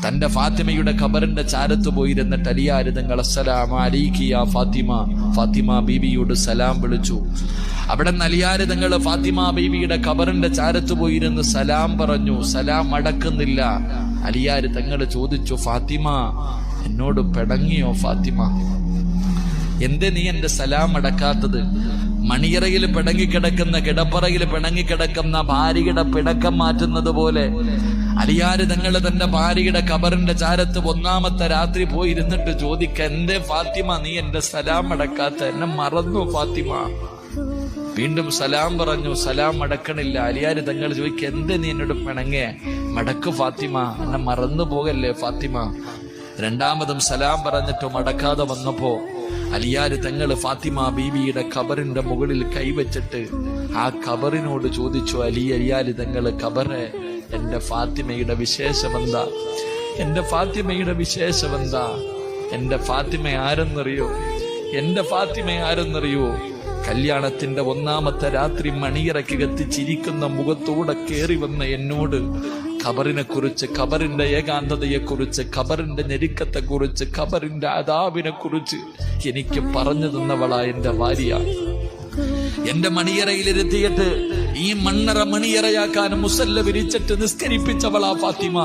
തന്റെ ഫാത്തിമയുടെ ഖബറിന്റെ ചാരത്ത് പോയിരുന്നിട്ട് അലിയാർ തങ്ങൾ അസ്സലാമു അലൈകി യാ ഫാത്തിമ, ഫാത്തിമ ബീവിയോട് സലാം വിളിച്ചു. അവിടെ അലിയാർ തങ്ങൾ ഫാത്തിമ ബീവിയുടെ ഖബറിന്റെ ചാരത്ത് പോയിരുന്ന് സലാം പറഞ്ഞു. സലാം അടക്കുന്നില്ല. അലിയാർ തങ്ങൾ ചോദിച്ചു, ഫാത്തിമ എന്നോട് പിണങ്ങിയോ ഫാത്തിമ? എന്തേ നീ എന്റെ സലാം അടക്കാത്തത്? മണിയറയിൽ പിണങ്ങിക്കിടക്കുന്ന, കിടപ്പറയിൽ പിണങ്ങിക്കിടക്കുന്ന ഭാര്യയുടെ പിണക്കം മാറ്റുന്നത് പോലെ അലിയാർ തങ്ങൾ തന്റെ ഭാര്യയുടെ ഖബറിന്റെ ചാരത്ത് ഒന്നാമത്തെ രാത്രി പോയിരുന്നിട്ട് ചോദിക്ക, എന്തേ ഫാത്തിമ നീ എന്റെ സലാം അടക്കാത്ത? എന്നെ മറന്നു ഫാത്തിമ? വീണ്ടും സലാം പറഞ്ഞു. സലാം അടക്കണില്ല. അലിയാർ തങ്ങൾ ചോദിക്ക, എന്തേ നീ എന്നോട് പിണങ്ങേ? മടക്ക് ഫാത്തിമ, എന്നെ മറന്നു പോകല്ലേ ഫാത്തിമ? രണ്ടാമതും സലാം പറഞ്ഞിട്ട് മടക്കാതെ വന്നപ്പോ അലിയാർ തങ്ങൾ ഫാത്തിമ ബീവിയുടെ ഖബറിന്റെ മുകളിൽ കൈവച്ചിട്ട് ആ ഖബറിനോട് ചോദിച്ചു, അലിയാർ തങ്ങൾ ഖബറെ, എന്റെ ഫാത്തിമയുടെ വിശേഷമെന്താ? എന്റെ ഫാത്തിമയുടെ വിശേഷമെന്താ? എന്റെ ഫാത്തിമ ആരെന്നറിയോ? എന്റെ ഫാത്തിമ ആരെന്നറിയോ? കല്യാണത്തിന്റെ ഒന്നാമത്തെ രാത്രി മണിയറയ്ക്കകത്ത് ചിരിക്കുന്ന മുഖത്തോടെ കേറി വന്ന എന്നോട് ഖബറിനെ കുറിച്ച്, ഖബറിന്റെ ഏകാന്തതയെക്കുറിച്ച്, ഖബറിന്റെ ഞെരുക്കത്തെക്കുറിച്ച്, ഖബറിന്റെ അദാബിനെ കുറിച്ച് എനിക്ക് പറഞ്ഞു തന്നവളാ എന്റെ ഭാര്യ. എന്റെ മണിയറയിലിരുത്തിയിട്ട് ഈ മണ്ണറ മണിയറയാക്കാൻ മുസല്ല വിരിച്ചിട്ട് നിസ്കരിപ്പിച്ചവളാ ഫാത്തിമ.